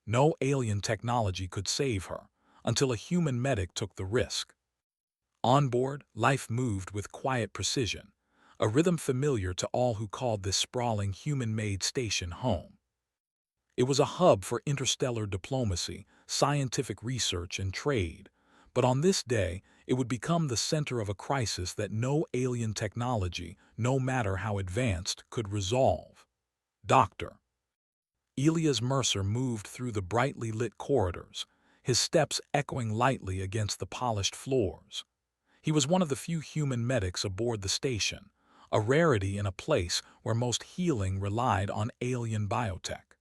No alien technology could save her, until a human medic took the risk. On board, life moved with quiet precision, a rhythm familiar to all who called this sprawling human-made station home. It was a hub for interstellar diplomacy, scientific research, and trade, but on this day, it would become the center of a crisis that no alien technology, no matter how advanced, could resolve. Dr. Elias Mercer moved through the brightly lit corridors, his steps echoing lightly against the polished floors. He was one of the few human medics aboard the station, a rarity in a place where most healing relied on alien biotech.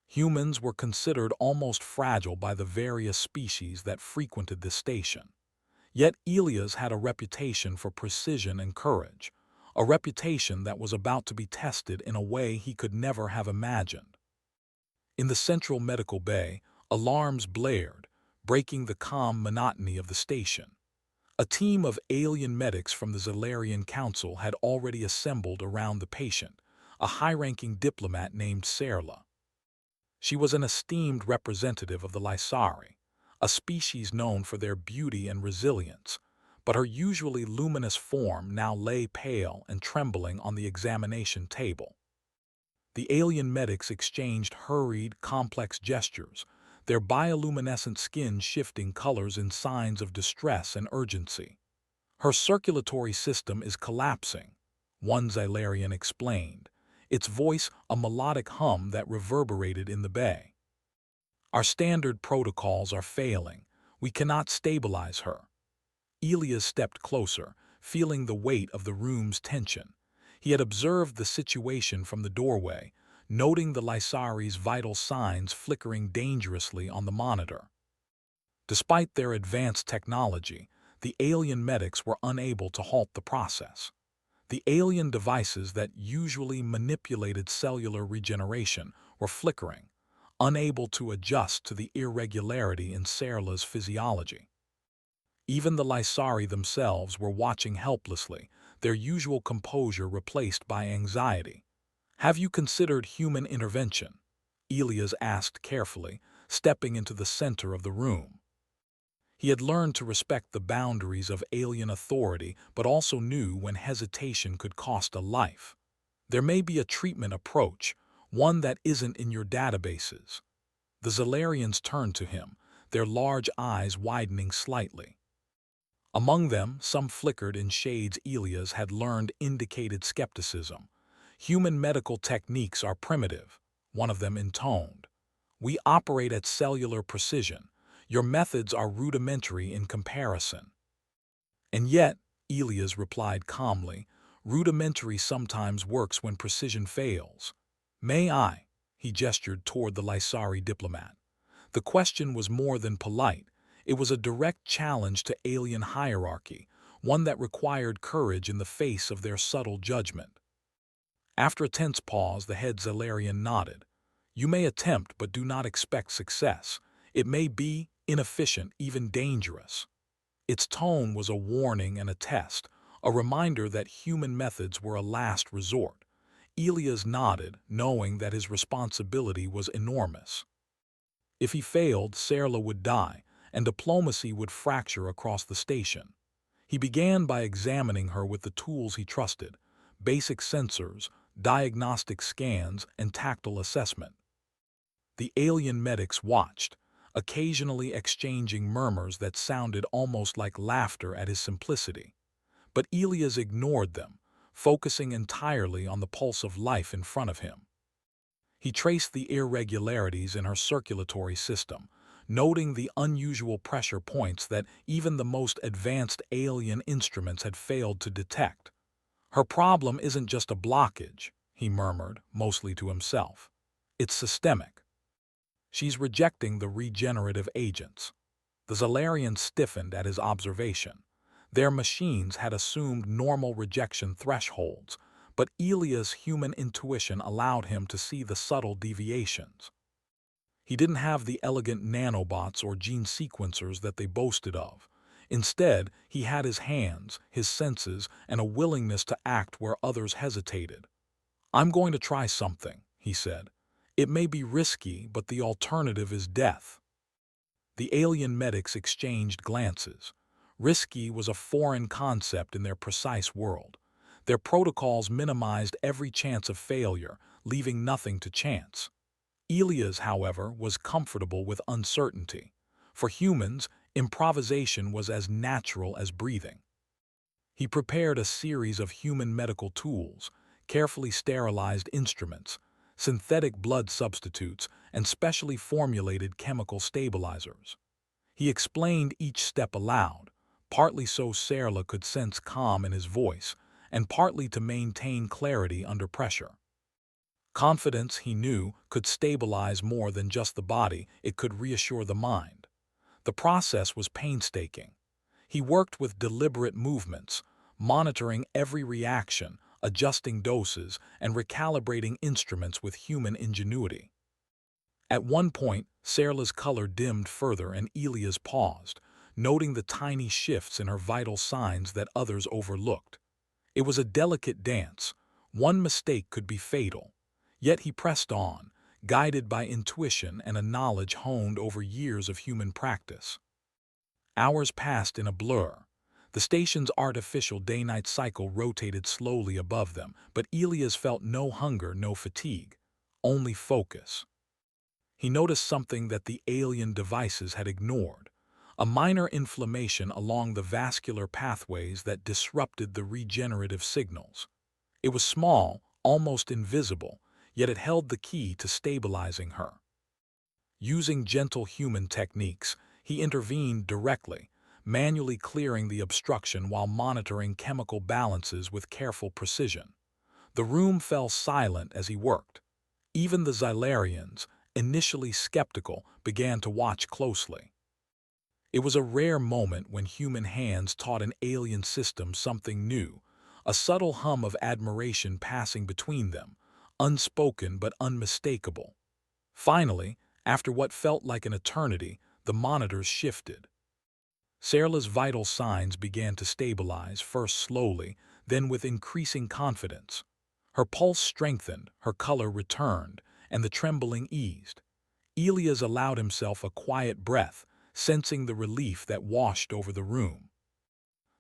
Humans were considered almost fragile by the various species that frequented this station. Yet Elias had a reputation for precision and courage, a reputation that was about to be tested in a way he could never have imagined. In the central medical bay, alarms blared, breaking the calm monotony of the station. A team of alien medics from the Zalarian Council had already assembled around the patient, a high-ranking diplomat named Serla. She was an esteemed representative of the Lysari, a species known for their beauty and resilience, but her usually luminous form now lay pale and trembling on the examination table. The alien medics exchanged hurried, complex gestures, their bioluminescent skin shifting colors in signs of distress and urgency. "Her circulatory system is collapsing," one Xylarian explained, its voice a melodic hum that reverberated in the bay. "Our standard protocols are failing. We cannot stabilize her." Elias stepped closer, feeling the weight of the room's tension. He had observed the situation from the doorway, noting the Lysari's vital signs flickering dangerously on the monitor. Despite their advanced technology, the alien medics were unable to halt the process. The alien devices that usually manipulated cellular regeneration were flickering, unable to adjust to the irregularity in Serla's physiology. Even the Lysari themselves were watching helplessly, their usual composure replaced by anxiety. "Have you considered human intervention?" Elias asked carefully, stepping into the center of the room. He had learned to respect the boundaries of alien authority, but also knew when hesitation could cost a life. "There may be a treatment approach, one that isn't in your databases." The Zalarians turned to him, their large eyes widening slightly. Among them, some flickered in shades Elias had learned indicated skepticism. "Human medical techniques are primitive," one of them intoned. "We operate at cellular precision. Your methods are rudimentary in comparison." "And yet," Elias replied calmly, "rudimentary sometimes works when precision fails." "May I?" He gestured toward the Lysari diplomat. The question was more than polite. It was a direct challenge to alien hierarchy, one that required courage in the face of their subtle judgment. After a tense pause, the head Zalarian nodded. "You may attempt, but do not expect success. It may be inefficient, even dangerous." Its tone was a warning and a test, a reminder that human methods were a last resort. Elias nodded, knowing that his responsibility was enormous. If he failed, Serla would die, and diplomacy would fracture across the station. He began by examining her with the tools he trusted: basic sensors, diagnostic scans, and tactile assessment. The alien medics watched, occasionally exchanging murmurs that sounded almost like laughter at his simplicity. But Elias ignored them, focusing entirely on the pulse of life in front of him. He traced the irregularities in her circulatory system, noting the unusual pressure points that even the most advanced alien instruments had failed to detect. "Her problem isn't just a blockage," he murmured, mostly to himself. "It's systemic. She's rejecting the regenerative agents." The Zalarian stiffened at his observation. Their machines had assumed normal rejection thresholds, but Elias' human intuition allowed him to see the subtle deviations. He didn't have the elegant nanobots or gene sequencers that they boasted of. Instead, he had his hands, his senses, and a willingness to act where others hesitated. "I'm going to try something," he said. It may be risky, but the alternative is death. The alien medics exchanged glances. Risky was a foreign concept in their precise world. Their protocols minimized every chance of failure, leaving nothing to chance. Elia's, however, was comfortable with uncertainty. For humans, improvisation was as natural as breathing. He prepared a series of human medical tools, carefully sterilized instruments, synthetic blood substitutes, and specially formulated chemical stabilizers. He explained each step aloud, partly so Serla could sense calm in his voice, and partly to maintain clarity under pressure. Confidence, he knew, could stabilize more than just the body, it could reassure the mind. The process was painstaking. He worked with deliberate movements, monitoring every reaction, adjusting doses, and recalibrating instruments with human ingenuity. At one point, Serla's color dimmed further and Elia's paused, noting the tiny shifts in her vital signs that others overlooked. It was a delicate dance. One mistake could be fatal. Yet he pressed on, guided by intuition and a knowledge honed over years of human practice. Hours passed in a blur. The station's artificial day-night cycle rotated slowly above them, but Elias felt no hunger, no fatigue, only focus. He noticed something that the alien devices had ignored, a minor inflammation along the vascular pathways that disrupted the regenerative signals. It was small, almost invisible, yet it held the key to stabilizing her. Using gentle human techniques, he intervened directly, manually clearing the obstruction while monitoring chemical balances with careful precision. The room fell silent as he worked. Even the Xylarians, initially skeptical, began to watch closely. It was a rare moment when human hands taught an alien system something new, a subtle hum of admiration passing between them, unspoken but unmistakable. Finally, after what felt like an eternity, the monitors shifted. Serla's vital signs began to stabilize, first slowly, then with increasing confidence. Her pulse strengthened, her color returned, and the trembling eased. Elias allowed himself a quiet breath, sensing the relief that washed over the room.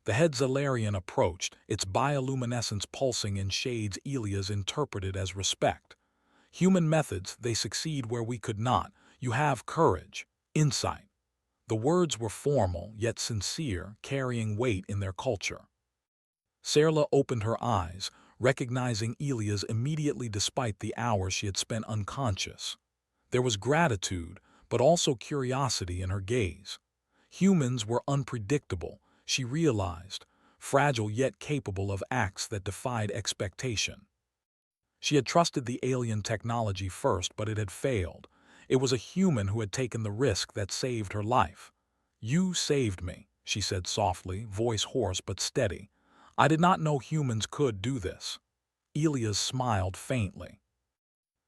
The head Xylarian approached, its bioluminescence pulsing in shades Elias interpreted as respect. Human methods, they succeed where we could not. You have courage, insight. The words were formal, yet sincere, carrying weight in their culture. Serla opened her eyes, recognizing Elias immediately despite the hours she had spent unconscious. There was gratitude, but also curiosity in her gaze. Humans were unpredictable, she realized, fragile yet capable of acts that defied expectation. She had trusted the alien technology first, but it had failed. It was a human who had taken the risk that saved her life. "You saved me," she said softly, voice hoarse but steady. "I did not know humans could do this." Elias smiled faintly.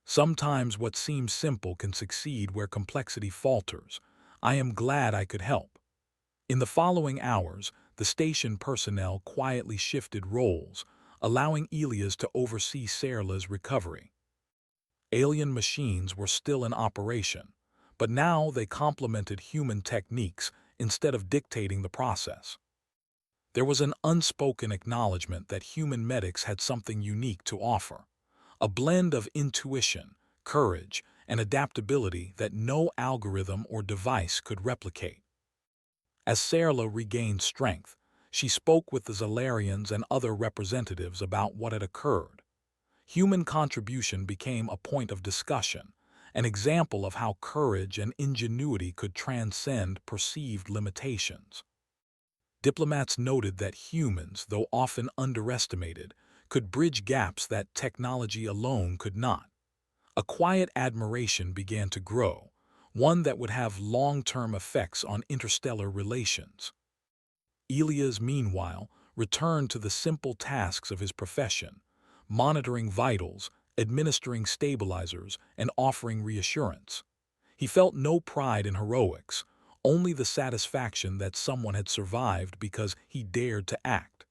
Sometimes what seems simple can succeed where complexity falters. I am glad I could help. In the following hours, the station personnel quietly shifted roles, allowing Elias to oversee Serla's recovery. Alien machines were still in operation, but now they complemented human techniques instead of dictating the process. There was an unspoken acknowledgement that human medics had something unique to offer, a blend of intuition, courage, and adaptability that no algorithm or device could replicate. As Serla regained strength, she spoke with the Xylarians and other representatives about what had occurred. Human contribution became a point of discussion, an example of how courage and ingenuity could transcend perceived limitations. Diplomats noted that humans, though often underestimated, could bridge gaps that technology alone could not. A quiet admiration began to grow, one that would have long-term effects on interstellar relations. Elias, meanwhile, returned to the simple tasks of his profession, monitoring vitals, administering stabilizers, and offering reassurance. He felt no pride in heroics, only the satisfaction that someone had survived because he dared to act.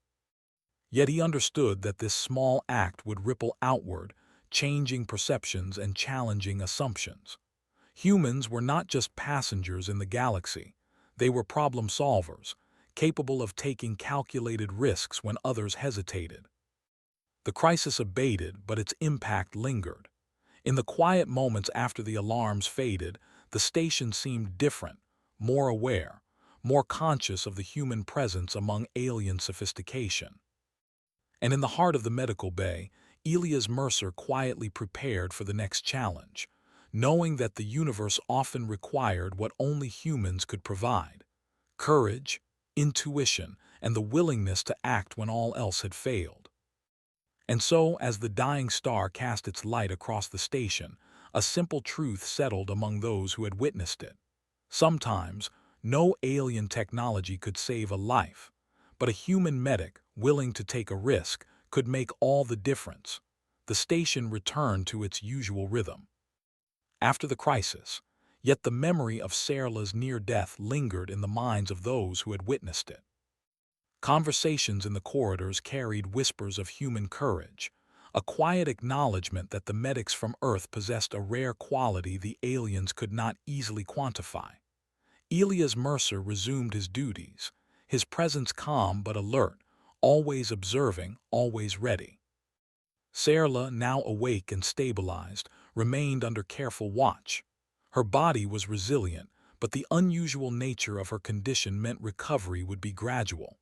Yet he understood that this small act would ripple outward, changing perceptions and challenging assumptions. Humans were not just passengers in the galaxy, they were problem solvers, capable of taking calculated risks when others hesitated. The crisis abated, but its impact lingered. In the quiet moments after the alarms faded, the station seemed different, more aware, more conscious of the human presence among alien sophistication. And in the heart of the medical bay, Elias Mercer quietly prepared for the next challenge, knowing that the universe often required what only humans could provide: courage, intuition, and the willingness to act when all else had failed. And so, as the dying star cast its light across the station, a simple truth settled among those who had witnessed it. Sometimes, no alien technology could save a life, but a human medic, willing to take a risk, could make all the difference. The station returned to its usual rhythm. After the crisis, yet the memory of Sarla's near death lingered in the minds of those who had witnessed it. Conversations in the corridors carried whispers of human courage, a quiet acknowledgement that the medics from Earth possessed a rare quality the aliens could not easily quantify. Elias Mercer resumed his duties, his presence calm but alert, always observing, always ready. Sarla, now awake and stabilized, remained under careful watch. Her body was resilient, but the unusual nature of her condition meant recovery would be gradual.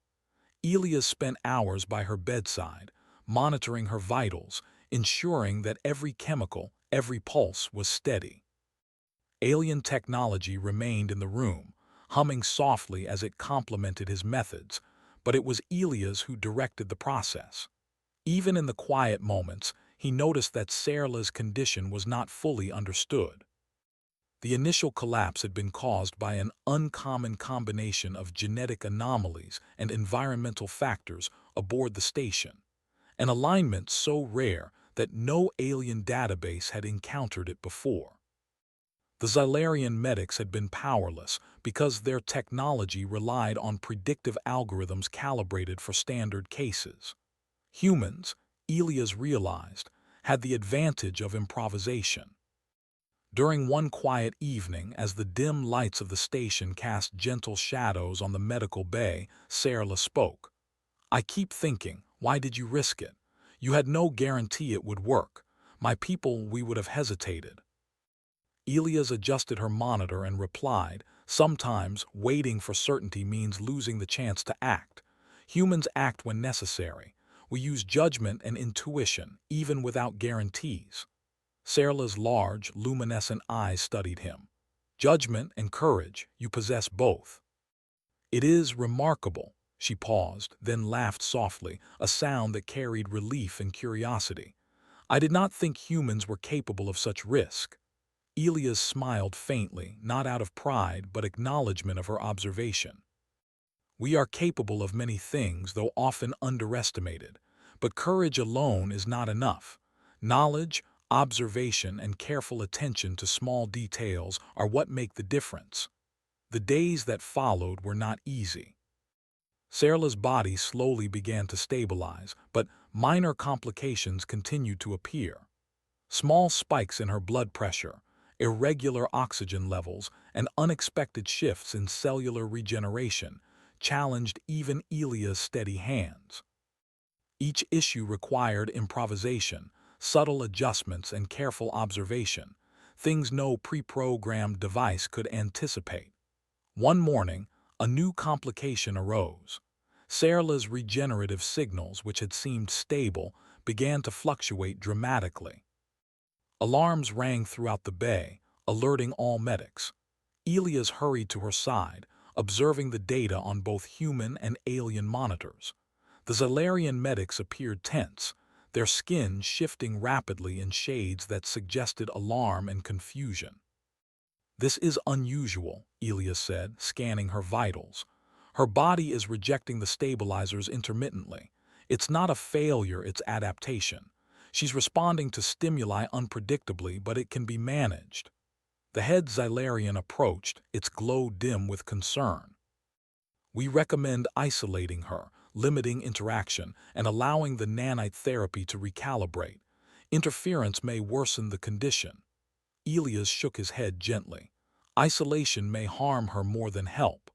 Elias spent hours by her bedside, monitoring her vitals, ensuring that every chemical, every pulse was steady. Alien technology remained in the room, humming softly as it complemented his methods, but it was Elias who directed the process. Even in the quiet moments, he noticed that Sarla's condition was not fully understood. The initial collapse had been caused by an uncommon combination of genetic anomalies and environmental factors aboard the station, an alignment so rare that no alien database had encountered it before. The Xylarian medics had been powerless because their technology relied on predictive algorithms calibrated for standard cases. Humans, Elias realized, had the advantage of improvisation. During one quiet evening, as the dim lights of the station cast gentle shadows on the medical bay, Sarla spoke. "I keep thinking, why did you risk it? You had no guarantee it would work. My people, we would have hesitated." Elias adjusted her monitor and replied, "Sometimes waiting for certainty means losing the chance to act. Humans act when necessary. We use judgment and intuition, even without guarantees." Sarla's large, luminescent eyes studied him. "Judgment and courage, you possess both." "It is remarkable." She paused, then laughed softly, a sound that carried relief and curiosity. "I did not think humans were capable of such risk." Elias smiled faintly, not out of pride but acknowledgement of her observation. "We are capable of many things, though often underestimated. But courage alone is not enough. Knowledge, observation, and careful attention to small details are what make the difference." The days that followed were not easy. Sarla's body slowly began to stabilize, but minor complications continued to appear. Small spikes in her blood pressure, irregular oxygen levels, and unexpected shifts in cellular regeneration challenged even Elia's steady hands. Each issue required improvisation, subtle adjustments, and careful observation, things no pre-programmed device could anticipate. One morning, a new complication arose. Sarla's regenerative signals, which had seemed stable, began to fluctuate dramatically. Alarms rang throughout the bay, alerting all medics. Elias hurried to her side, observing the data on both human and alien monitors. The Xylarian medics appeared tense, their skin shifting rapidly in shades that suggested alarm and confusion. "This is unusual," Elias said, scanning her vitals. "Her body is rejecting the stabilizers intermittently. It's not a failure, it's adaptation. She's responding to stimuli unpredictably, but it can be managed." The head Xylarian approached, its glow dim with concern. "We recommend isolating her, limiting interaction, and allowing the nanite therapy to recalibrate. Interference may worsen the condition. Elias shook his head gently. Isolation may harm her more than help.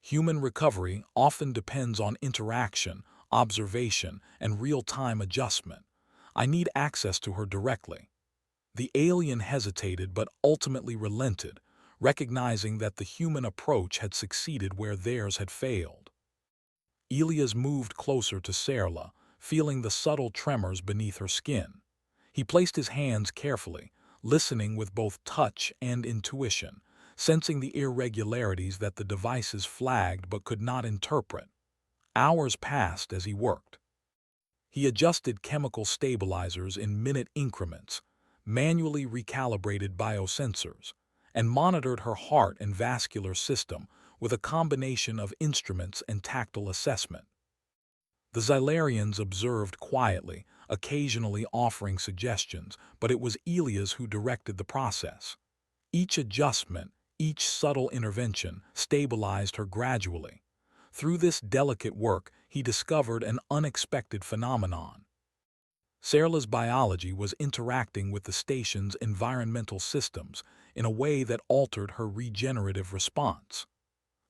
Human recovery often depends on interaction, observation, and real-time adjustment. I need access to her directly. The alien hesitated but ultimately relented, recognizing that the human approach had succeeded where theirs had failed. Elias moved closer to Serla, feeling the subtle tremors beneath her skin. He placed his hands carefully, listening with both touch and intuition, sensing the irregularities that the devices flagged but could not interpret. Hours passed as he worked. He adjusted chemical stabilizers in minute increments, manually recalibrated biosensors, and monitored her heart and vascular system with a combination of instruments and tactile assessment. The Xylarians observed quietly, occasionally offering suggestions, but it was Elias who directed the process. Each adjustment, each subtle intervention, stabilized her gradually. Through this delicate work, he discovered an unexpected phenomenon. Serla's biology was interacting with the station's environmental systems in a way that altered her regenerative response.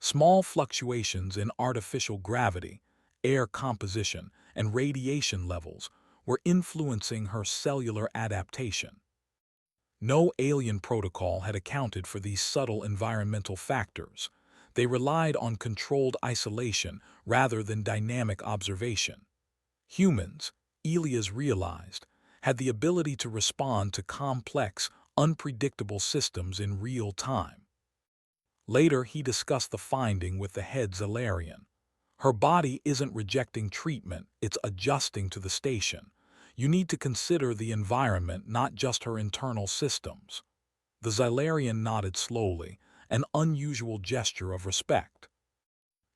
Small fluctuations in artificial gravity, air composition, and radiation levels were influencing her cellular adaptation. No alien protocol had accounted for these subtle environmental factors. They relied on controlled isolation rather than dynamic observation. Humans, Elias realized, had the ability to respond to complex, unpredictable systems in real time. Later, he discussed the finding with the head Xylarian. Her body isn't rejecting treatment, it's adjusting to the station. You need to consider the environment, not just her internal systems. The Xylarian nodded slowly, an unusual gesture of respect.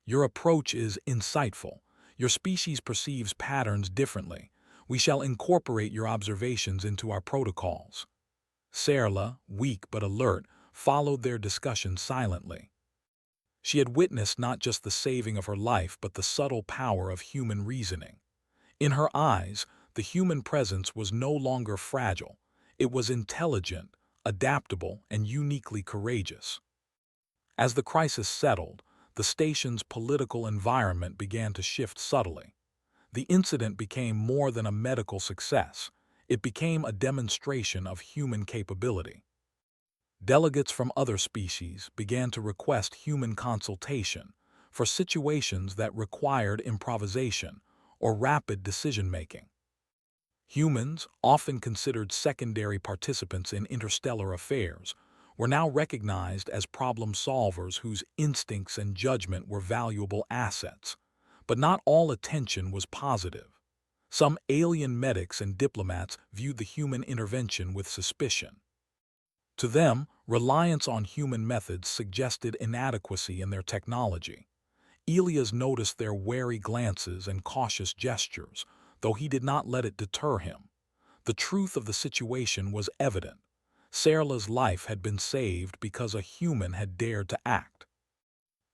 Your approach is insightful. Your species perceives patterns differently. We shall incorporate your observations into our protocols. Serla, weak but alert, followed their discussion silently. She had witnessed not just the saving of her life but the subtle power of human reasoning. In her eyes, the human presence was no longer fragile. It was intelligent, adaptable, and uniquely courageous. As the crisis settled, the station's political environment began to shift subtly. The incident became more than a medical success. It became a demonstration of human capability. Delegates from other species began to request human consultation for situations that required improvisation or rapid decision-making. Humans, often considered secondary participants in interstellar affairs, were now recognized as problem solvers whose instincts and judgment were valuable assets. But not all attention was positive. Some alien medics and diplomats viewed the human intervention with suspicion. To them, reliance on human methods suggested inadequacy in their technology. Elias noticed their wary glances and cautious gestures, though he did not let it deter him. The truth of the situation was evident. Serla's life had been saved because a human had dared to act.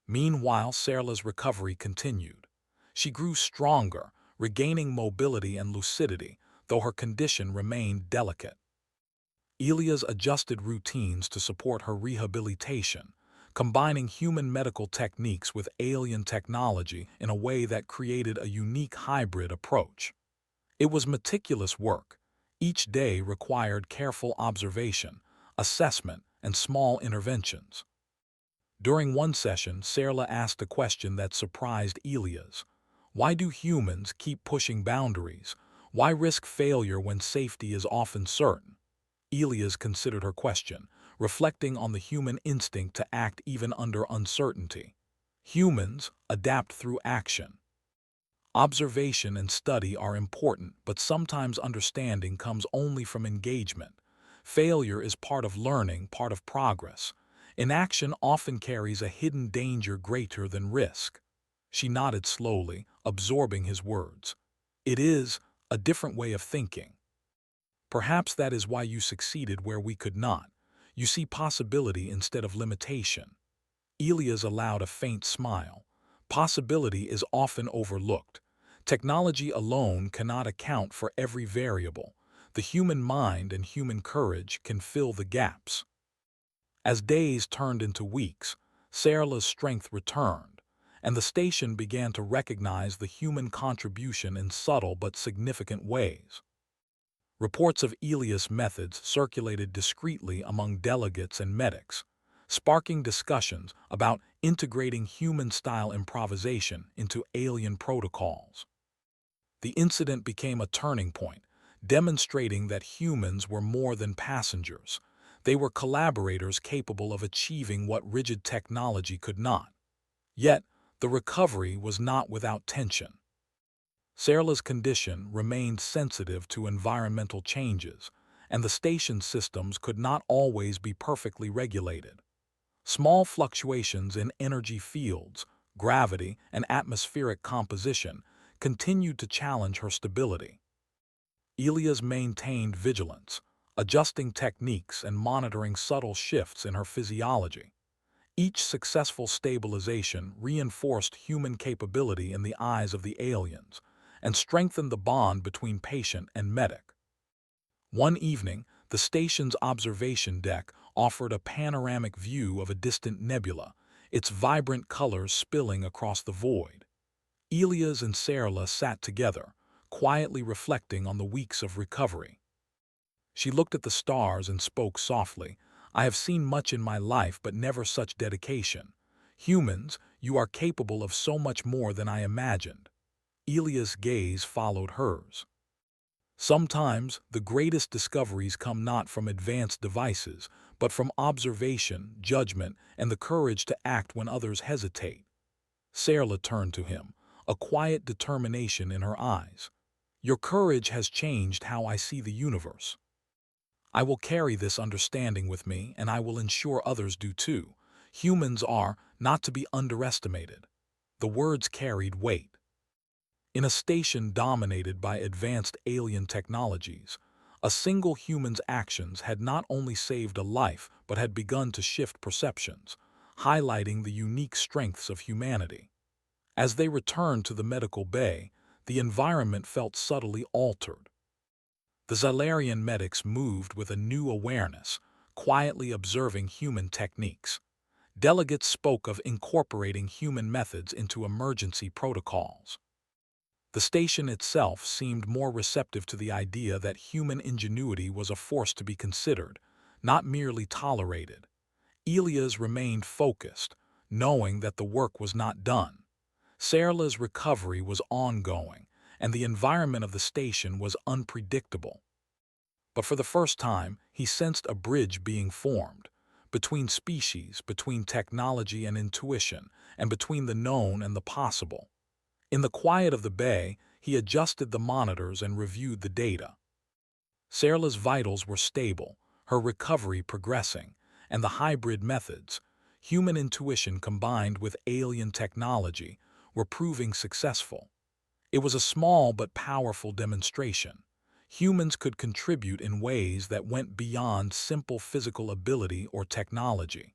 Meanwhile, Serla's recovery continued. She grew stronger, regaining mobility and lucidity, though her condition remained delicate. Elias adjusted routines to support her rehabilitation, combining human medical techniques with alien technology in a way that created a unique hybrid approach. It was meticulous work. Each day required careful observation, assessment, and small interventions. During one session, Serla asked a question that surprised Elias. Why do humans keep pushing boundaries? Why risk failure when safety is often certain? Elias considered her question, reflecting on the human instinct to act even under uncertainty. Humans adapt through action. Observation and study are important, but sometimes understanding comes only from engagement. Failure is part of learning, part of progress. Inaction often carries a hidden danger greater than risk. She nodded slowly, absorbing his words. It is a different way of thinking. Perhaps that is why you succeeded where we could not. You see possibility instead of limitation. Elias allowed a faint smile. Possibility is often overlooked. Technology alone cannot account for every variable. the human mind and human courage can fill the gaps. As days turned into weeks, Sarla's strength returned, and the station began to recognize the human contribution in subtle but significant ways. Reports of Elias' methods circulated discreetly among delegates and medics, sparking discussions about integrating human-style improvisation into alien protocols. The incident became a turning point, demonstrating that humans were more than passengers. They were collaborators capable of achieving what rigid technology could not. Yet, the recovery was not without tension. Sarla's condition remained sensitive to environmental changes, and the station systems could not always be perfectly regulated. Small fluctuations in energy fields, gravity, and atmospheric composition continued to challenge her stability. Elias maintained vigilance, adjusting techniques and monitoring subtle shifts in her physiology. Each successful stabilization reinforced human capability in the eyes of the aliens and strengthened the bond between patient and medic. One evening, the station's observation deck offered a panoramic view of a distant nebula, its vibrant colors spilling across the void. Elias and Sarla sat together, quietly reflecting on the weeks of recovery. She looked at the stars and spoke softly. "I have seen much in my life, but never such dedication. Humans, you are capable of so much more than I imagined." Elias' gaze followed hers. Sometimes, the greatest discoveries come not from advanced devices, but from observation, judgment, and the courage to act when others hesitate. Sarla turned to him, a quiet determination in her eyes. "Your courage has changed how I see the universe. I will carry this understanding with me, and I will ensure others do too. Humans are not to be underestimated." The words carried weight. In a station dominated by advanced alien technologies, a single human's actions had not only saved a life but had begun to shift perceptions, highlighting the unique strengths of humanity. As they returned to the medical bay, the environment felt subtly altered. The Xylarian medics moved with a new awareness, quietly observing human techniques. Delegates spoke of incorporating human methods into emergency protocols. The station itself seemed more receptive to the idea that human ingenuity was a force to be considered, not merely tolerated. Elias remained focused, knowing that the work was not done. Sarla's recovery was ongoing, and the environment of the station was unpredictable. But for the first time, he sensed a bridge being formed, between species, between technology and intuition, and between the known and the possible. In the quiet of the bay, he adjusted the monitors and reviewed the data. Sarla's vitals were stable, her recovery progressing, and the hybrid methods, human intuition combined with alien technology, were proving successful. It was a small but powerful demonstration. Humans could contribute in ways that went beyond simple physical ability or technology.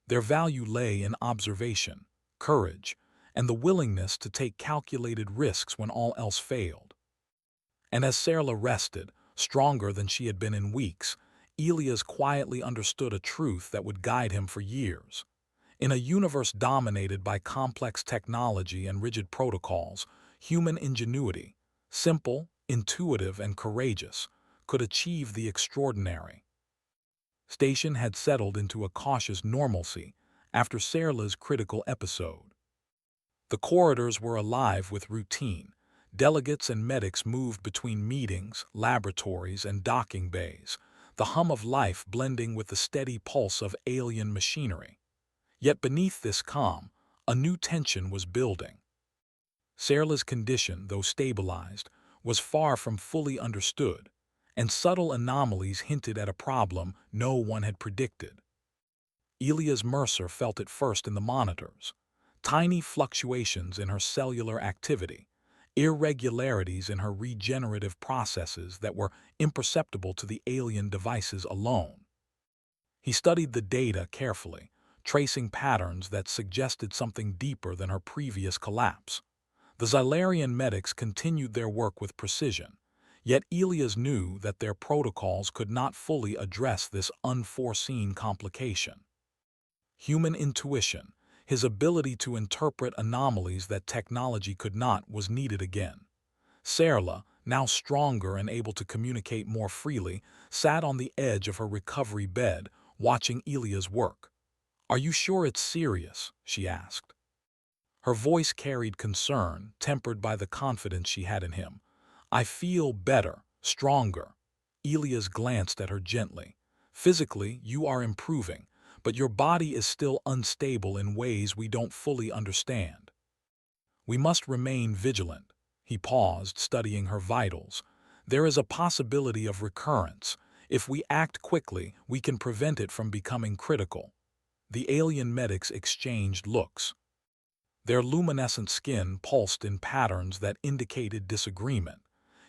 Their value lay in observation, courage, and the willingness to take calculated risks when all else failed. And as Sarla rested, stronger than she had been in weeks, Elias quietly understood a truth that would guide him for years. In a universe dominated by complex technology and rigid protocols, human ingenuity, simple, intuitive, and courageous, could achieve the extraordinary. Station had settled into a cautious normalcy after Sarla's critical episode. The corridors were alive with routine. Delegates and medics moved between meetings, laboratories, and docking bays, the hum of life blending with the steady pulse of alien machinery. Yet beneath this calm, a new tension was building. Sarla's condition, though stabilized, was far from fully understood, and subtle anomalies hinted at a problem no one had predicted. Elias Mercer felt it first in the monitors. Tiny fluctuations in her cellular activity, irregularities in her regenerative processes that were imperceptible to the alien devices alone. He studied the data carefully, tracing patterns that suggested something deeper than her previous collapse. The Xylarian medics continued their work with precision, Yet Elias knew that their protocols could not fully address this unforeseen complication. Human intuition, his ability to interpret anomalies that technology could not, was needed again. Serla, now stronger and able to communicate more freely, sat on the edge of her recovery bed, watching Elia's work. "Are you sure it's serious?" she asked. Her voice carried concern, tempered by the confidence she had in him. "I feel better, stronger." Elias glanced at her gently. "Physically, you are improving, but your body is still unstable in ways we don't fully understand. We must remain vigilant." He paused, studying her vitals. "There is a possibility of recurrence. If we act quickly, we can prevent it from becoming critical." The alien medics exchanged looks. Their luminescent skin pulsed in patterns that indicated disagreement,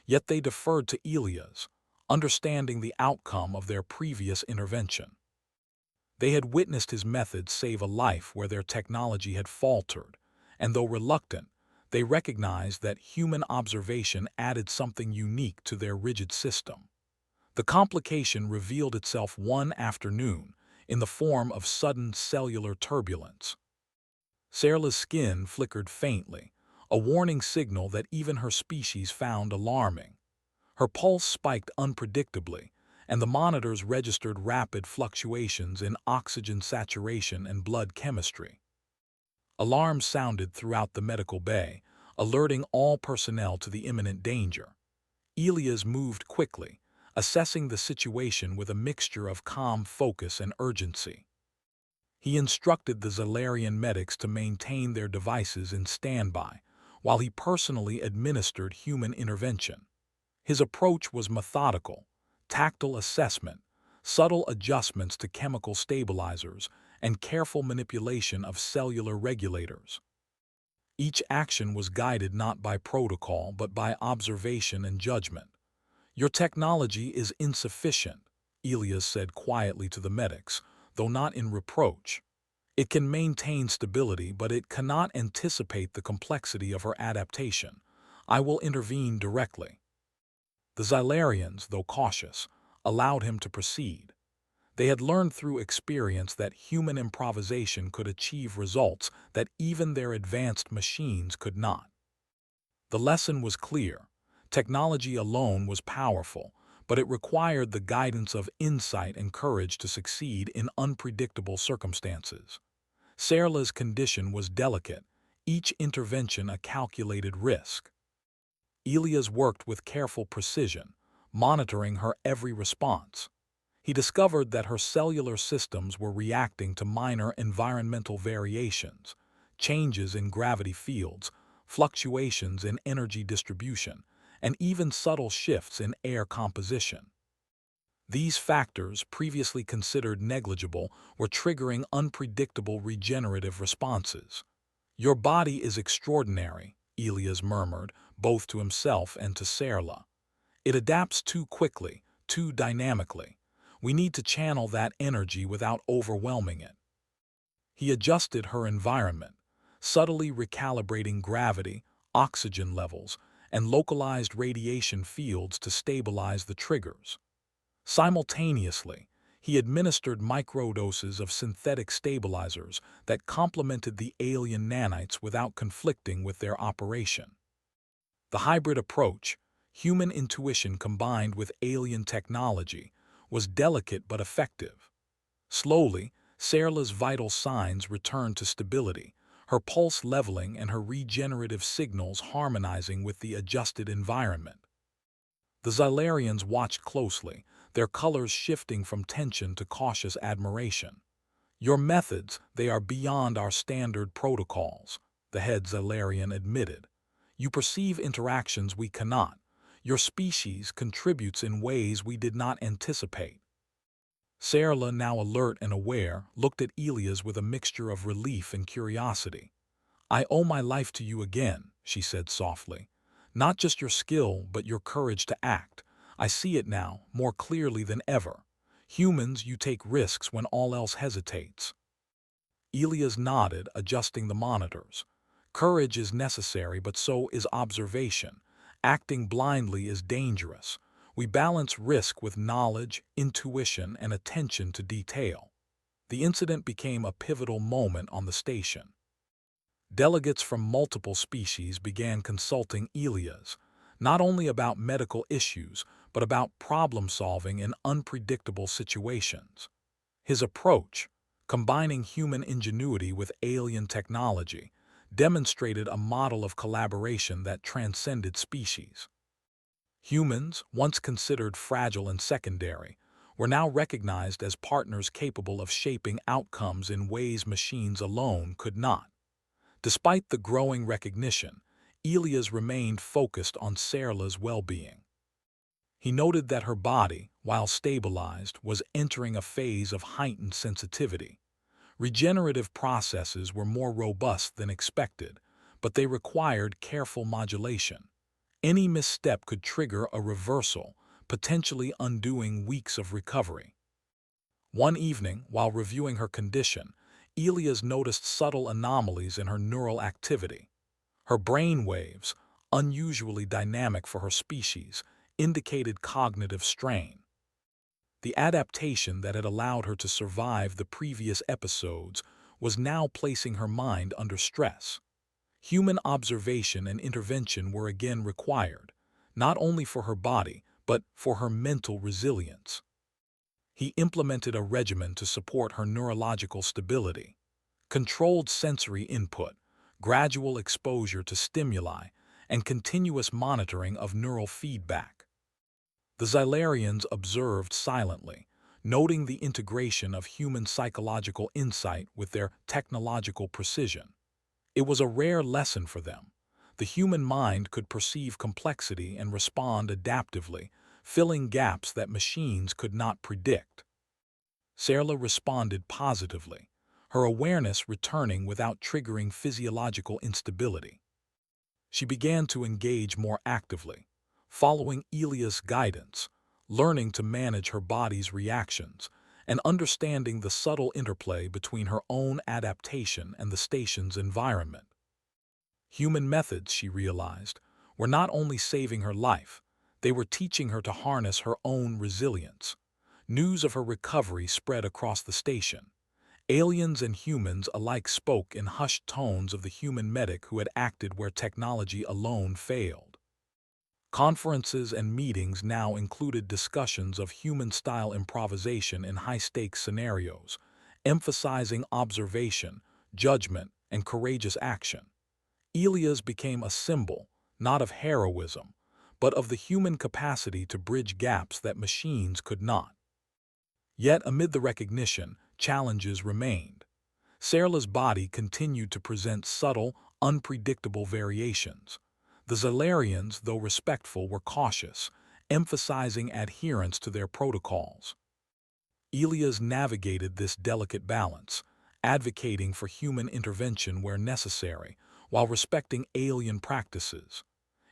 yet they deferred to Elias, understanding the outcome of their previous intervention. They had witnessed his methods save a life where their technology had faltered, and though reluctant, they recognized that human observation added something unique to their rigid system. The complication revealed itself one afternoon in the form of sudden cellular turbulence. Serla's skin flickered faintly, a warning signal that even her species found alarming. Her pulse spiked unpredictably, and the monitors registered rapid fluctuations in oxygen saturation and blood chemistry. Alarms sounded throughout the medical bay, alerting all personnel to the imminent danger. Elias moved quickly, assessing the situation with a mixture of calm focus and urgency. He instructed the Zalarian medics to maintain their devices in standby, while he personally administered human intervention. His approach was methodical: tactile assessment, subtle adjustments to chemical stabilizers, and careful manipulation of cellular regulators. Each action was guided not by protocol but by observation and judgment. "Your technology is insufficient," Elias said quietly to the medics, though not in reproach. "It can maintain stability, but it cannot anticipate the complexity of her adaptation. I will intervene directly." The Xylarians, though cautious, allowed him to proceed. They had learned through experience that human improvisation could achieve results that even their advanced machines could not. The lesson was clear: technology alone was powerful, but it required the guidance of insight and courage to succeed in unpredictable circumstances. Serla's condition was delicate, each intervention a calculated risk. Elias worked with careful precision, monitoring her every response. He discovered that her cellular systems were reacting to minor environmental variations, changes in gravity fields, fluctuations in energy distribution, and even subtle shifts in air composition. These factors, previously considered negligible, were triggering unpredictable regenerative responses. "Your body is extraordinary," Elias murmured, both to himself and to Serla. "It adapts too quickly, too dynamically. We need to channel that energy without overwhelming it." He adjusted her environment, subtly recalibrating gravity, oxygen levels, and localized radiation fields to stabilize the triggers. Simultaneously, he administered microdoses of synthetic stabilizers that complemented the alien nanites without conflicting with their operation. The hybrid approach, human intuition combined with alien technology, was delicate but effective. Slowly, Serla's vital signs returned to stability, her pulse leveling and her regenerative signals harmonizing with the adjusted environment. The Xylarians watched closely, their colors shifting from tension to cautious admiration. "Your methods, they are beyond our standard protocols," the head Xylarian admitted. "You perceive interactions we cannot. Your species contributes in ways we did not anticipate." Serla, now alert and aware, looked at Elias with a mixture of relief and curiosity. "I owe my life to you again," she said softly. "Not just your skill, but your courage to act. I see it now, more clearly than ever. Humans, you take risks when all else hesitates." Elias nodded, adjusting the monitors. "Courage is necessary, but so is observation. Acting blindly is dangerous. We balance risk with knowledge, intuition, and attention to detail. The incident became a pivotal moment on the station. Delegates from multiple species began consulting Elias, not only about medical issues, but about problem-solving in unpredictable situations. His approach, combining human ingenuity with alien technology, demonstrated a model of collaboration that transcended species. Humans, once considered fragile and secondary, were now recognized as partners capable of shaping outcomes in ways machines alone could not. Despite the growing recognition, Elias remained focused on Sarla's well-being. He noted that her body, while stabilized, was entering a phase of heightened sensitivity. Regenerative processes were more robust than expected, but they required careful modulation. Any misstep could trigger a reversal, potentially undoing weeks of recovery. One evening, while reviewing her condition, Elias noticed subtle anomalies in her neural activity. Her brain waves, unusually dynamic for her species, indicated cognitive strain. The adaptation that had allowed her to survive the previous episodes was now placing her mind under stress. Human observation and intervention were again required, not only for her body, but for her mental resilience. He implemented a regimen to support her neurological stability. Controlled sensory input, gradual exposure to stimuli, and continuous monitoring of neural feedback. The Xylarians observed silently, noting the integration of human psychological insight with their technological precision. It was a rare lesson for them. The human mind could perceive complexity and respond adaptively, filling gaps that machines could not predict. Sarla responded positively, her awareness returning without triggering physiological instability. She began to engage more actively, following Elias' guidance, learning to manage her body's reactions, and understanding the subtle interplay between her own adaptation and the station's environment. Human methods, she realized, were not only saving her life, they were teaching her to harness her own resilience. News of her recovery spread across the station. Aliens and humans alike spoke in hushed tones of the human medic who had acted where technology alone failed. Conferences and meetings now included discussions of human-style improvisation in high-stakes scenarios, emphasizing observation, judgment, and courageous action. Elias became a symbol, not of heroism, but of the human capacity to bridge gaps that machines could not. Yet, amid the recognition, challenges remained. Sarla's body continued to present subtle, unpredictable variations. The Xylarians, though respectful, were cautious, emphasizing adherence to their protocols. Elias navigated this delicate balance, advocating for human intervention where necessary, while respecting alien practices.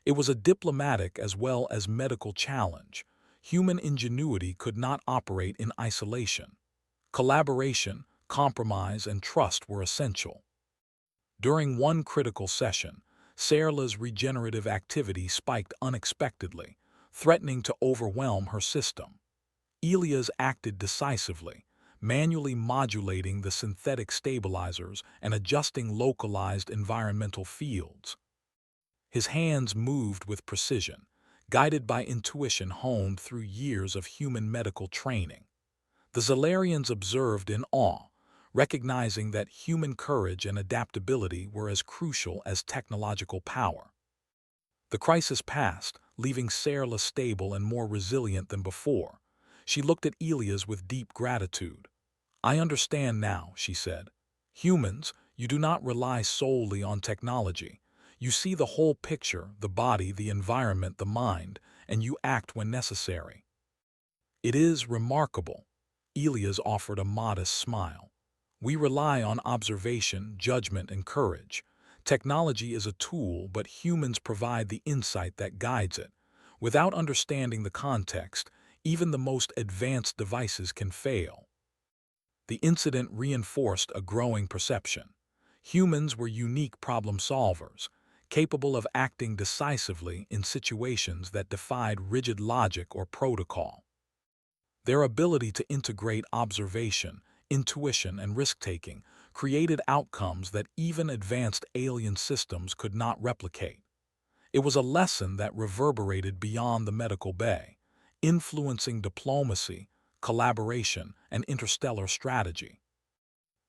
It was a diplomatic as well as medical challenge. Human ingenuity could not operate in isolation. Collaboration, compromise, and trust were essential. During one critical session, Sarla's regenerative activity spiked unexpectedly, threatening to overwhelm her system. Elias acted decisively, manually modulating the synthetic stabilizers and adjusting localized environmental fields. His hands moved with precision, guided by intuition honed through years of human medical training. The Xylarians observed in awe, recognizing that human courage and adaptability were as crucial as technological power. The crisis passed, leaving Sarla stable and more resilient than before. She looked at Elias with deep gratitude. "I understand now," she said. "Humans, you do not rely solely on technology. You see the whole picture, the body, the environment, the mind, and you act when necessary." "It is remarkable." Elias offered a modest smile. "We rely on observation, judgment, and courage. Technology is a tool, but humans provide the insight that guides it. Without understanding the context, even the most advanced devices can fail." The incident reinforced a growing perception. Humans were unique problem solvers, capable of acting decisively in situations that defied rigid logic or protocol. Their ability to integrate observation, intuition, and risk-taking created outcomes that even advanced alien systems could not replicate. It was a lesson that reverberated beyond the medical bay, influencing diplomacy, collaboration, and interstellar strategy.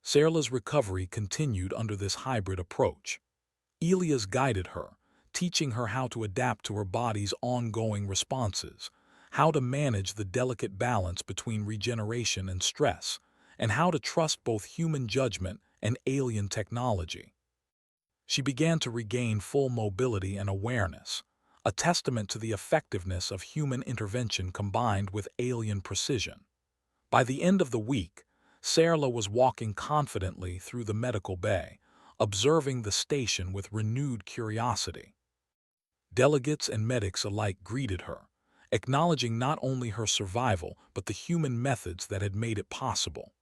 Sarla's recovery continued under this hybrid approach. Elias guided her, teaching her how to adapt to her body's ongoing responses, how to manage the delicate balance between regeneration and stress, and how to trust both human judgment and alien technology. She began to regain full mobility and awareness, a testament to the effectiveness of human intervention combined with alien precision. By the end of the week, Sarla was walking confidently through the medical bay, observing the station with renewed curiosity. Delegates and medics alike greeted her, acknowledging not only her survival but the human methods that had made it possible.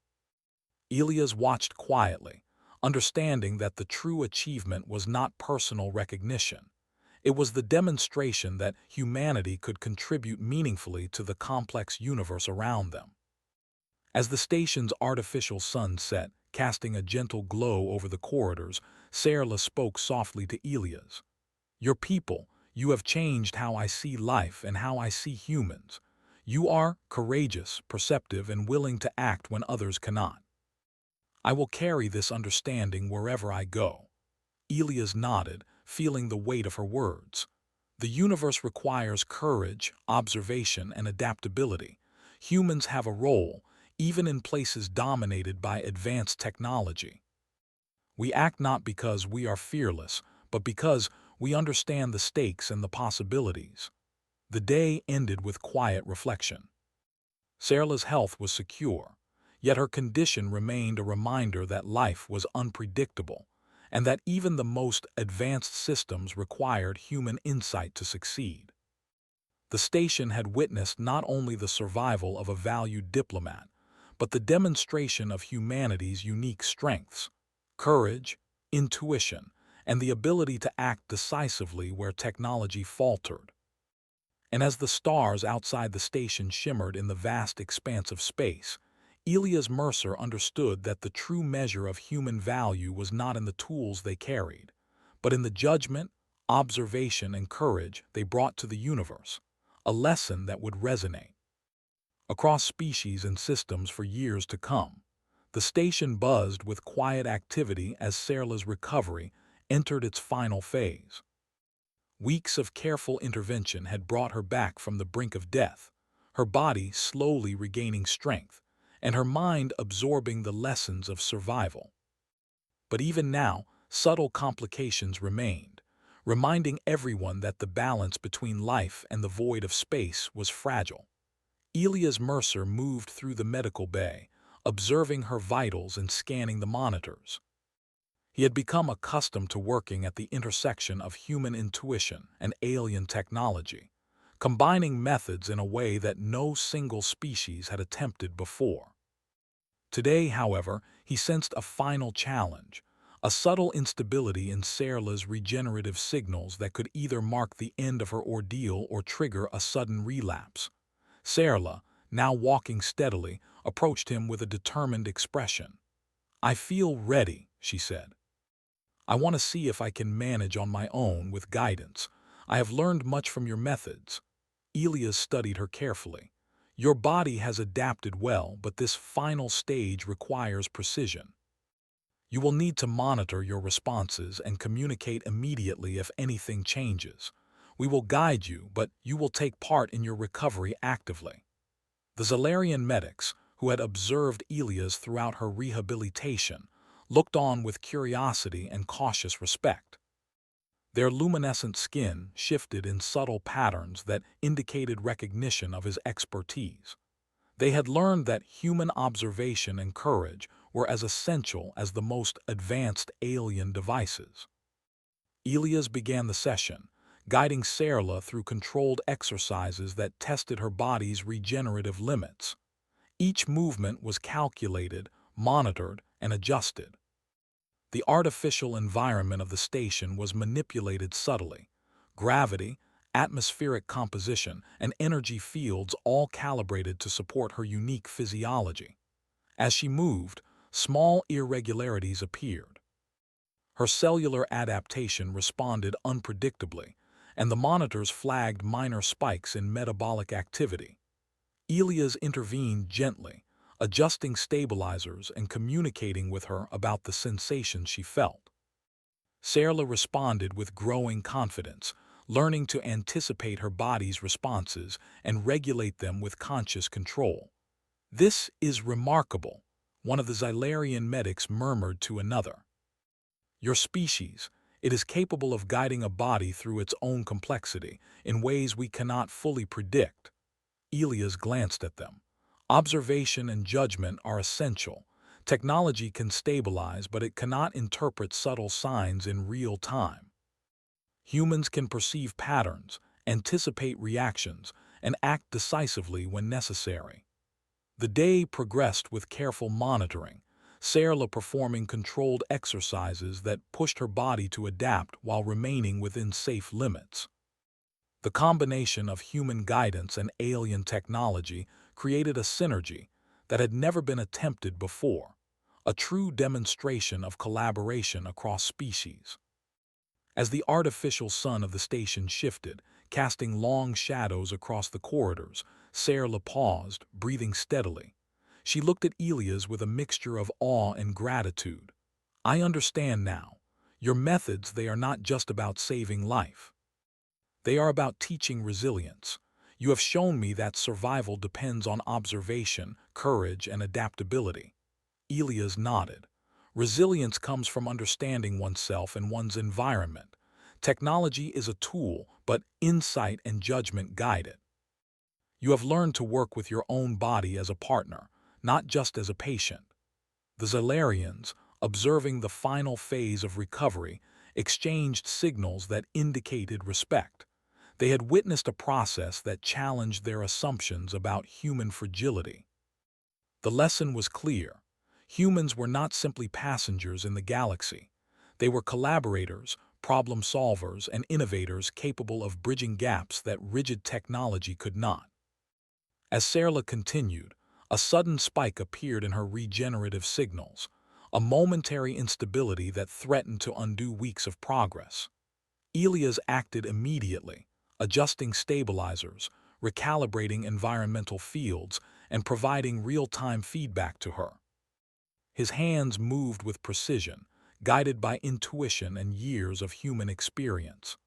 Elias watched quietly, understanding that the true achievement was not personal recognition. It was the demonstration that humanity could contribute meaningfully to the complex universe around them. As the station's artificial sun set, casting a gentle glow over the corridors, Sarla spoke softly to Elias. "Your people, you have changed how I see life and how I see humans. You are courageous, perceptive, and willing to act when others cannot. I will carry this understanding wherever I go." Elias nodded, feeling the weight of her words. The universe requires courage, observation, and adaptability. Humans have a role, even in places dominated by advanced technology. We act not because we are fearless, but because we understand the stakes and the possibilities. The day ended with quiet reflection. Sarla's health was secure, yet her condition remained a reminder that life was unpredictable, and that even the most advanced systems required human insight to succeed. The station had witnessed not only the survival of a valued diplomat, but the demonstration of humanity's unique strengths: courage, intuition, and the ability to act decisively where technology faltered. And as the stars outside the station shimmered in the vast expanse of space, Elias Mercer understood that the true measure of human value was not in the tools they carried, but in the judgment, observation, and courage they brought to the universe, a lesson that would resonate across species and systems for years to come. The station buzzed with quiet activity as Sarla's recovery entered its final phase. Weeks of careful intervention had brought her back from the brink of death, her body slowly regaining strength, and her mind absorbing the lessons of survival. But even now, subtle complications remained, reminding everyone that the balance between life and the void of space was fragile. Elias Mercer moved through the medical bay, observing her vitals and scanning the monitors. He had become accustomed to working at the intersection of human intuition and alien technology, combining methods in a way that no single species had attempted before. Today, however, he sensed a final challenge, a subtle instability in Sarla's regenerative signals that could either mark the end of her ordeal or trigger a sudden relapse. Sarla, now walking steadily, approached him with a determined expression. "I feel ready," she said. "I want to see if I can manage on my own with guidance. I have learned much from your methods." Elias studied her carefully. "Your body has adapted well, but this final stage requires precision. You will need to monitor your responses and communicate immediately if anything changes. We will guide you, but you will take part in your recovery actively." The Zalarian medics, who had observed Elias throughout her rehabilitation, looked on with curiosity and cautious respect. Their luminescent skin shifted in subtle patterns that indicated recognition of his expertise. They had learned that human observation and courage were as essential as the most advanced alien devices. Elias began the session, guiding Sarla through controlled exercises that tested her body's regenerative limits. Each movement was calculated, monitored, and adjusted. The artificial environment of the station was manipulated subtly. Gravity, atmospheric composition, and energy fields all calibrated to support her unique physiology. As she moved, small irregularities appeared. Her cellular adaptation responded unpredictably, and the monitors flagged minor spikes in metabolic activity. Elias intervened gently, adjusting stabilizers and communicating with her about the sensations she felt. Sarla responded with growing confidence, learning to anticipate her body's responses and regulate them with conscious control. "This is remarkable," one of the Xylarian medics murmured to another. "Your species, it is capable of guiding a body through its own complexity in ways we cannot fully predict." Elias glanced at them. "Observation and judgment are essential. Technology can stabilize, but it cannot interpret subtle signs in real time. Humans can perceive patterns, anticipate reactions, and act decisively when necessary." The day progressed with careful monitoring, Sarla performing controlled exercises that pushed her body to adapt while remaining within safe limits. The combination of human guidance and alien technology created a synergy that had never been attempted before, a true demonstration of collaboration across species. As the artificial sun of the station shifted, casting long shadows across the corridors, Sarla paused, breathing steadily. She looked at Elias with a mixture of awe and gratitude. "I understand now. Your methods, they are not just about saving life. They are about teaching resilience. You have shown me that survival depends on observation, courage, and adaptability." Elias nodded. "Resilience comes from understanding oneself and one's environment. Technology is a tool, but insight and judgment guide it. You have learned to work with your own body as a partner, not just as a patient." The Xylarians, observing the final phase of recovery, exchanged signals that indicated respect. They had witnessed a process that challenged their assumptions about human fragility. The lesson was clear. Humans were not simply passengers in the galaxy. They were collaborators, problem solvers, and innovators capable of bridging gaps that rigid technology could not. As Sarla continued, a sudden spike appeared in her regenerative signals, a momentary instability that threatened to undo weeks of progress. Elias acted immediately, adjusting stabilizers, recalibrating environmental fields, and providing real-time feedback to her. His hands moved with precision, guided by intuition and years of human experience.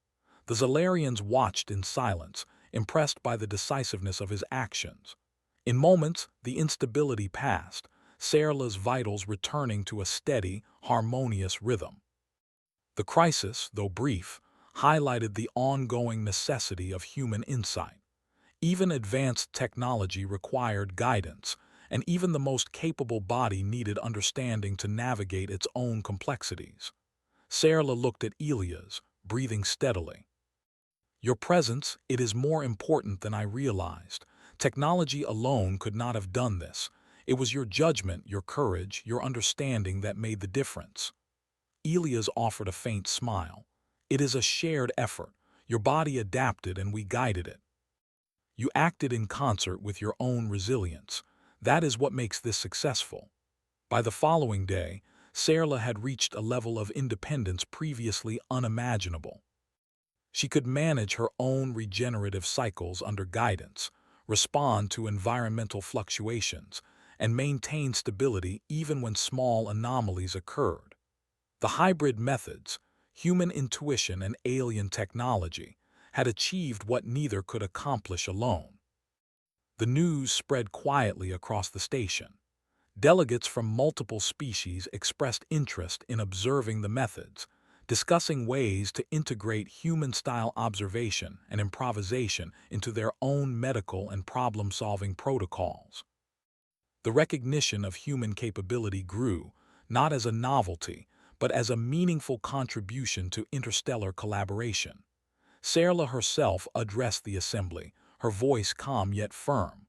The Xylarians watched in silence, impressed by the decisiveness of his actions. In moments, the instability passed, Sarla's vitals returning to a steady, harmonious rhythm. The crisis, though brief, highlighted the ongoing necessity of human insight. Even advanced technology required guidance, and even the most capable body needed understanding to navigate its own complexities. Sarla looked at Elias, breathing steadily. "Your presence, it is more important than I realized. Technology alone could not have done this. It was your judgment, your courage, your understanding that made the difference." Elias offered a faint smile. "It is a shared effort. Your body adapted and we guided it. You acted in concert with your own resilience. That is what makes this successful." By the following day, Sarla had reached a level of independence previously unimaginable. She could manage her own regenerative cycles under guidance, respond to environmental fluctuations, and maintain stability even when small anomalies occurred. The hybrid methods, human intuition and alien technology, had achieved what neither could accomplish alone. The news spread quietly across the station. Delegates from multiple species expressed interest in observing the methods, discussing ways to integrate human-style observation and improvisation into their own medical and problem-solving protocols. The recognition of human capability grew, not as a novelty, but as a meaningful contribution to interstellar collaboration. Sarla herself addressed the assembly, her voice calm yet firm.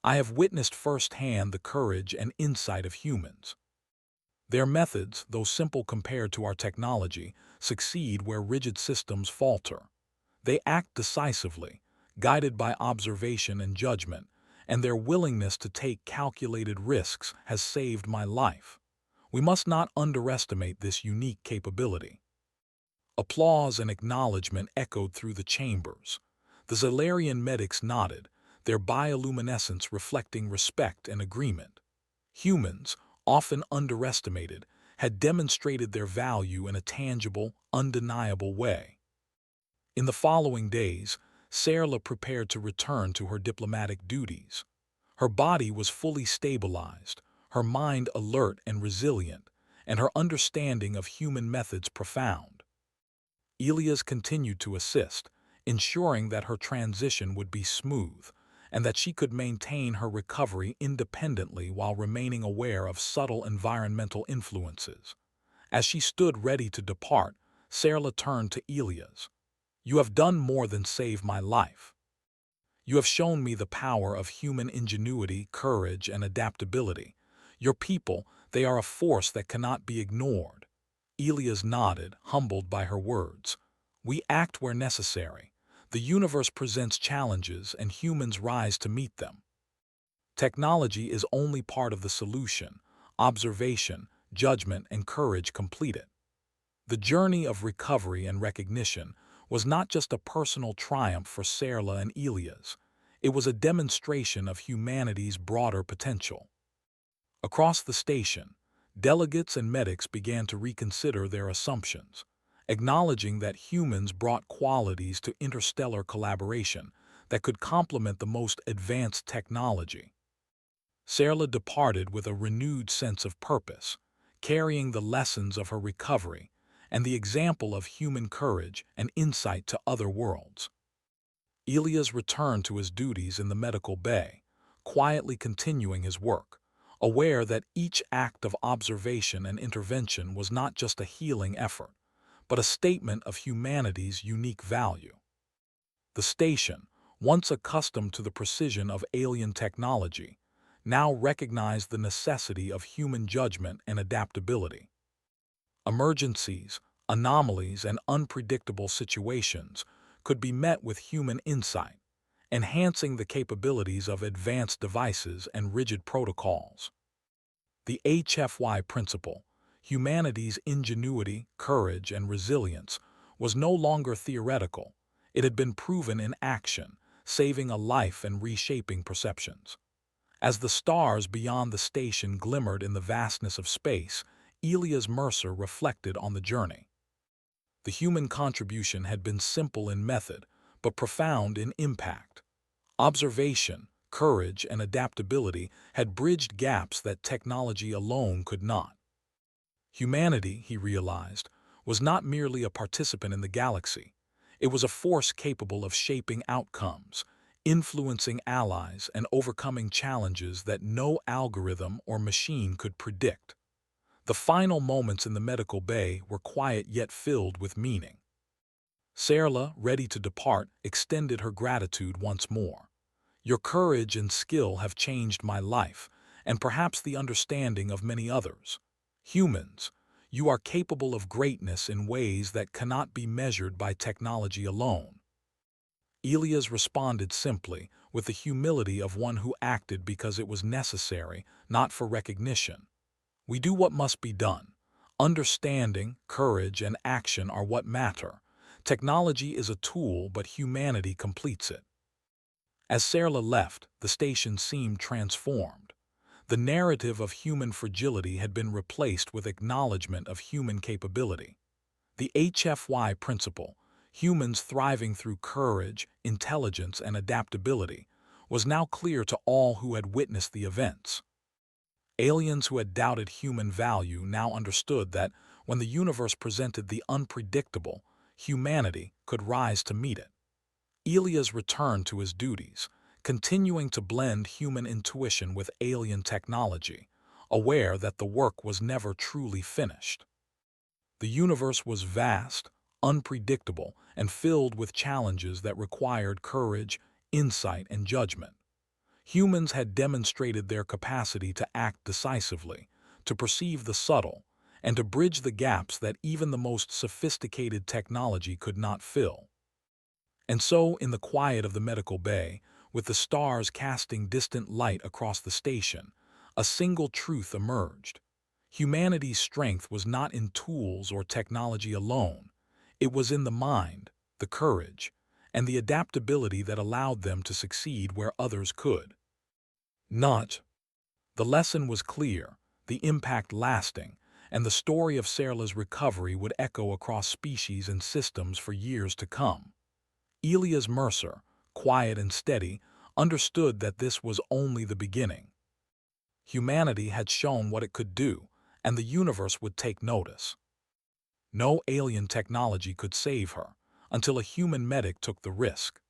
"I have witnessed firsthand the courage and insight of humans. Their methods, though simple compared to our technology, succeed where rigid systems falter. They act decisively, guided by observation and judgment, and their willingness to take calculated risks has saved my life. We must not underestimate this unique capability. Applause and acknowledgement echoed through the chambers. The Zalarian medics nodded, their bioluminescence reflecting respect and agreement. Humans, often underestimated, had demonstrated their value in a tangible, undeniable way. In the following days, Serla prepared to return to her diplomatic duties. Her body was fully stabilized, her mind alert and resilient, and her understanding of human methods profound. Elias continued to assist, ensuring that her transition would be smooth and that she could maintain her recovery independently while remaining aware of subtle environmental influences. As she stood ready to depart, Serla turned to Elias. "You have done more than save my life. You have shown me the power of human ingenuity, courage, and adaptability. Your people, they are a force that cannot be ignored." Elias nodded, humbled by her words. "We act where necessary. The universe presents challenges and humans rise to meet them. Technology is only part of the solution. Observation, judgment, and courage complete it." The journey of recovery and recognition was not just a personal triumph for Serla and Elias. It was a demonstration of humanity's broader potential. Across the station, delegates and medics began to reconsider their assumptions, acknowledging that humans brought qualities to interstellar collaboration that could complement the most advanced technology. Serla departed with a renewed sense of purpose, carrying the lessons of her recovery and the example of human courage and insight to other worlds. Elias returned to his duties in the medical bay, quietly continuing his work, aware that each act of observation and intervention was not just a healing effort, but a statement of humanity's unique value. The station, once accustomed to the precision of alien technology, now recognized the necessity of human judgment and adaptability. Emergencies, anomalies, and unpredictable situations could be met with human insight, enhancing the capabilities of advanced devices and rigid protocols. The HFY principle, humanity's ingenuity, courage, and resilience, was no longer theoretical. It had been proven in action, saving a life and reshaping perceptions. As the stars beyond the station glimmered in the vastness of space, Elias Mercer reflected on the journey. The human contribution had been simple in method, but profound in impact. Observation, courage, and adaptability had bridged gaps that technology alone could not. Humanity, he realized, was not merely a participant in the galaxy. It was a force capable of shaping outcomes, influencing allies, and overcoming challenges that no algorithm or machine could predict. The final moments in the medical bay were quiet yet filled with meaning. Serla, ready to depart, extended her gratitude once more. "Your courage and skill have changed my life, and perhaps the understanding of many others. Humans, you are capable of greatness in ways that cannot be measured by technology alone." Elias responded simply, with the humility of one who acted because it was necessary, not for recognition. "We do what must be done. Understanding, courage, and action are what matter. Technology is a tool, but humanity completes it." As Serla left, the station seemed transformed. The narrative of human fragility had been replaced with acknowledgement of human capability. The HFY principle, humans thriving through courage, intelligence, and adaptability, was now clear to all who had witnessed the events. Aliens who had doubted human value now understood that when the universe presented the unpredictable, humanity could rise to meet it. Elias returned to his duties, continuing to blend human intuition with alien technology, aware that the work was never truly finished. The universe was vast, unpredictable, and filled with challenges that required courage, insight, and judgment. Humans had demonstrated their capacity to act decisively, to perceive the subtle, and to bridge the gaps that even the most sophisticated technology could not fill. And so, in the quiet of the medical bay, with the stars casting distant light across the station, a single truth emerged. Humanity's strength was not in tools or technology alone. It was in the mind, the courage, and the adaptability that allowed them to succeed where others could not. The lesson was clear, the impact lasting, and the story of Serla's recovery would echo across species and systems for years to come. Elias Mercer, quiet and steady, understood that this was only the beginning. Humanity had shown what it could do, and the universe would take notice. No alien technology could save her, until a human medic took the risk.